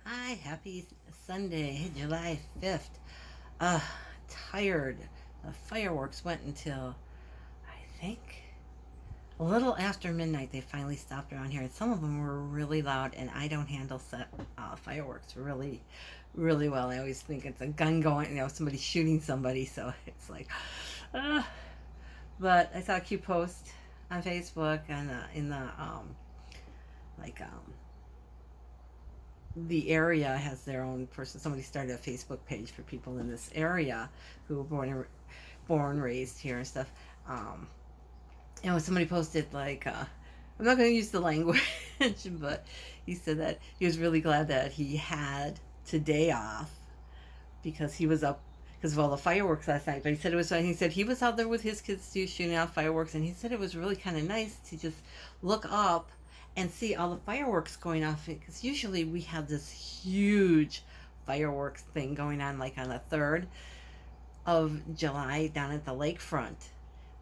Hi, happy Sunday, July 5th. Uh, Tired. The fireworks went until, I think, a little after midnight. They finally stopped around here. And some of them were really loud, and I don't handle fireworks really well. I always think it's a gun going, somebody shooting somebody, so it's like, uh, but I saw a cute post on Facebook and in like, the area has their own person. Somebody started a Facebook page for people in this area who were born, raised here and stuff. Um, Somebody posted like, I'm not going to use the language, but he said that he was really glad that he had today off because he was up because of all the fireworks last night. But he said it was. He said he was out there with his kids too, shooting out fireworks, and he said it was really kind of nice to just look up and see all the fireworks going off. Because usually we have this huge fireworks thing going on, like on the 3rd of July down at the lakefront.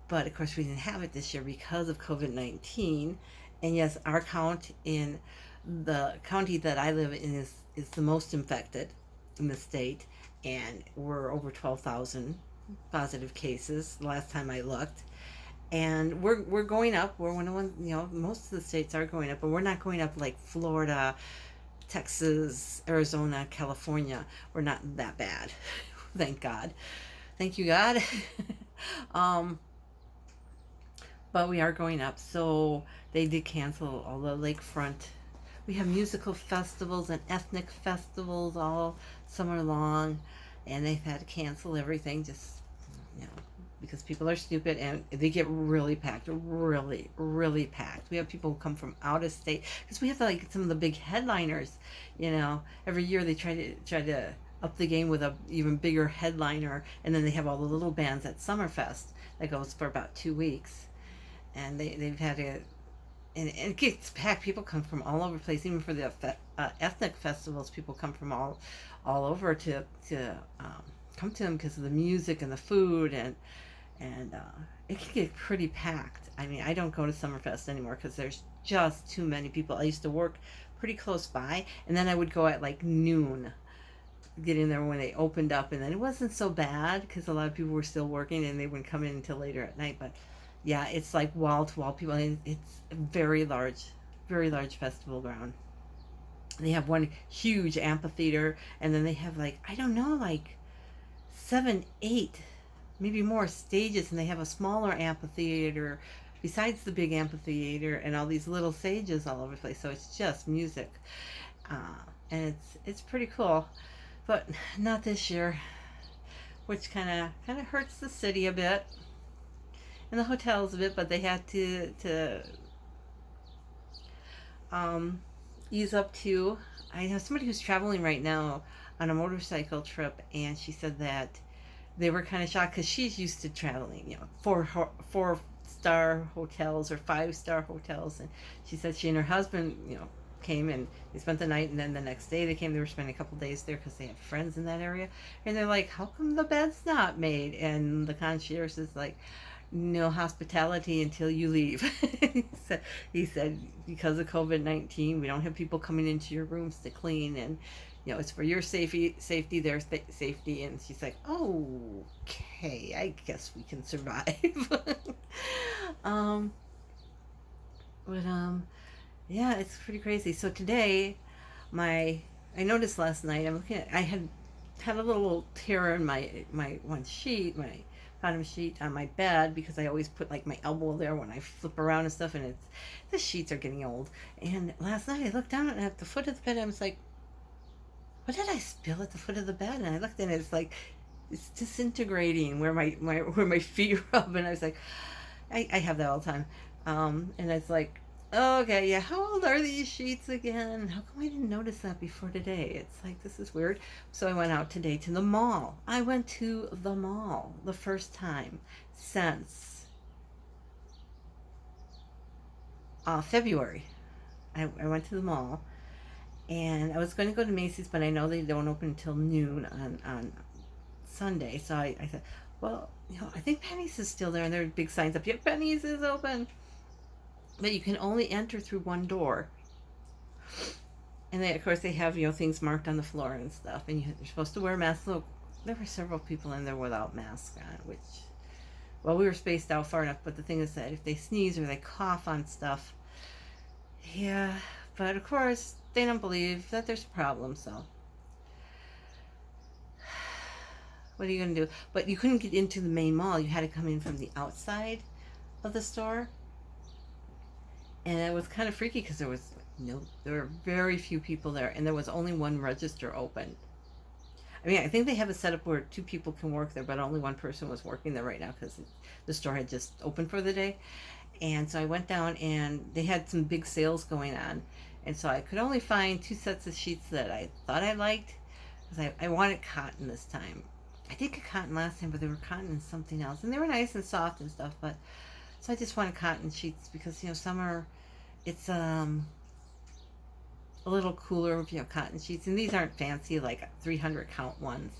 But of course, we didn't have it this year because of COVID-19. And yes, our count in the county that I live in is the most infected in the state, and we're over 12,000 positive cases last time I looked. And we're going up. We're one of one. Most of the states are going up, but we're not going up like Florida, Texas, Arizona, California. We're not that bad, thank God. Thank you, God. um, but we are going up. So they did cancel all the lakefront. We have musical festivals and ethnic festivals all summer long, and they've had to cancel everything just, you know, because people are stupid and they get really packed, really packed. We have people who come from out of state because we have like some of the big headliners. Every year they try to up the game with a even bigger headliner, and then they have all the little bands at Summerfest that goes for about 2 weeks, and they've had to. And it gets packed. People come from all over the place. Even for the ethnic festivals, people come from all over to come to them because of the music and the food, and it can get pretty packed. I mean, I don't go to Summerfest anymore because there's just too many people. I used to work pretty close by, and then I would go at like noon, get in there when they opened up, and then it wasn't so bad because a lot of people were still working and they wouldn't come in until later at night. But yeah, it's like wall to wall people, and it's a very large festival ground. They have one huge amphitheater, and then they have like, I don't know, like 7, 8, maybe more stages, and they have a smaller amphitheater besides the big amphitheater, and all these little stages all over the place. So it's just music, and it's pretty cool, but not this year, which kind of hurts the city a bit and the hotels a bit. But they had to um, ease up too. I know somebody who's traveling right now on a motorcycle trip, and she said that they were kind of shocked because she's used to traveling, four-star hotels or 5-star hotels, and she said she and her husband, came and they spent the night, and then the next day they came. They were spending a couple days there because they had friends in that area, and they're like, "How come the bed's not made?" And the concierge is like, "No hospitality until you leave." he said because of COVID-19, we don't have people coming into your rooms to clean, and it's for your safety, their safety. And she's like, "Oh, okay, I guess we can survive." um, but yeah, it's pretty crazy. So today, my I noticed last night. I'm looking at. I had a little tear in my one sheet, my bottom sheet on my bed, because I always put like my elbow there when I flip around and stuff, and the sheets are getting old. And last night I looked down at the foot of the bed, and I was like, "What did I spill at the foot of the bed?" And I looked, and it's disintegrating where my feet rub, and I was like, I have that all the time. And it's like, oh, okay, yeah, how old are these sheets again? How come I didn't notice that before today? It's like, this is weird. So I went out today to the mall. I went to the mall the first time since February. I went to the mall, and I was going to go to Macy's, but I know they don't open until noon on Sunday. So I said, well, I think Penny's is still there, and there are big signs up, yep, Penny's is open. But you can only enter through one door. And they, of course, they have, things marked on the floor and stuff, and you're supposed to wear masks. Look, there were several people in there without masks on, which, well, we were spaced out far enough, but the thing is that if they sneeze or they cough on stuff, yeah, but of course, they don't believe that there's a problem, so what are you going to do? But you couldn't get into the main mall. You had to come in from the outside of the store. And it was kind of freaky because there were very few people there, and there was only one register open. I mean, I think they have a setup where two people can work there, but only one person was working there right now because the store had just opened for the day. And so I went down, and they had some big sales going on. And so I could only find 2 sets of sheets that I thought I liked, because I wanted cotton this time. I did get cotton last time, but they were cotton and something else. And they were nice and soft and stuff, but so I just wanted cotton sheets because, summer, it's a little cooler if you have cotton sheets. And these aren't fancy, like 300 count ones,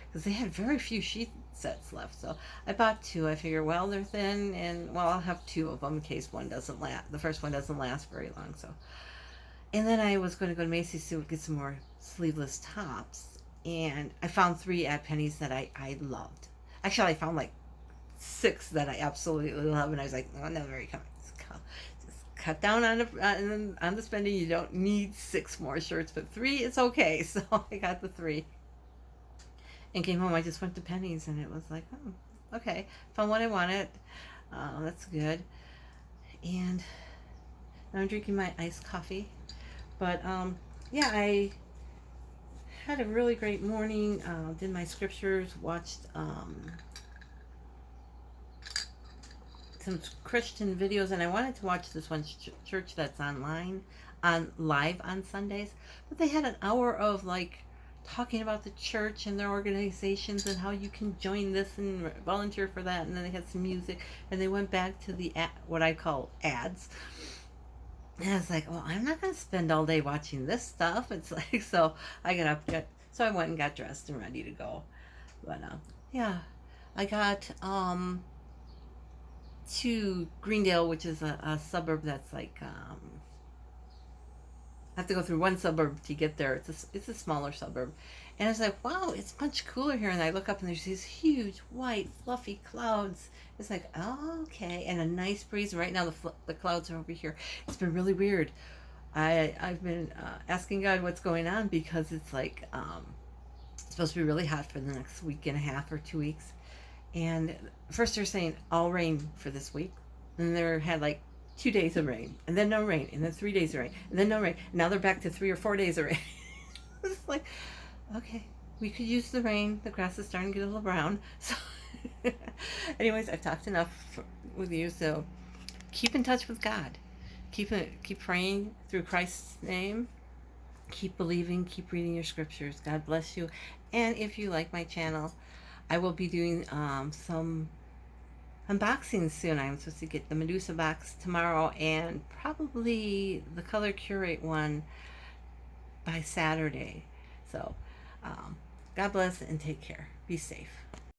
because they had very few sheet sets left. So I bought 2. I figure, well, they're thin, and, well, I'll have 2 of them in case one doesn't last. The first one doesn't last very long, so. And then I was going to go to Macy's to get some more sleeveless tops. And I found 3 at Penny's that I loved. Actually, I found like 6 that I absolutely love. And I was like, oh, no, very coming. Just cut down on the spending. You don't need 6 more shirts, but 3 is okay. So I got the 3. And came home. I just went to Penny's, and it was like, oh, okay. Found what I wanted. That's good. And now I'm drinking my iced coffee. But, yeah, I had a really great morning. Did my scriptures, watched some Christian videos, and I wanted to watch this one church that's live on Sundays. But they had an hour of like talking about the church and their organizations and how you can join this and volunteer for that. And then they had some music, and they went back to the what I call ads. And I was like, well, I'm not going to spend all day watching this stuff. It's like, so I so I went and got dressed and ready to go. But, yeah, I got, to Greendale, which is a suburb that's like, I have to go through one suburb to get there. It's a smaller suburb. And I was like, wow, it's much cooler here. And I look up, and there's these huge, white, fluffy clouds. It's like, oh, okay. And a nice breeze. Right now, the clouds are over here. It's been really weird. I've been asking God what's going on, because it's like, it's supposed to be really hot for the next week and a half or 2 weeks. And first they're saying all rain for this week. And they had like 2 days of rain, and then no rain, and then 3 days of rain, and then no rain. And now they're back to 3 or 4 days of rain. It's like, okay, we could use the rain. The grass is starting to get a little brown. So, anyways, I've talked enough with you. So, keep in touch with God. Keep praying through Christ's name. Keep believing. Keep reading your scriptures. God bless you. And if you like my channel, I will be doing some unboxing soon. I'm supposed to get the Medusa box tomorrow, and probably the Color Curate one by Saturday. So, God bless and take care. Be safe.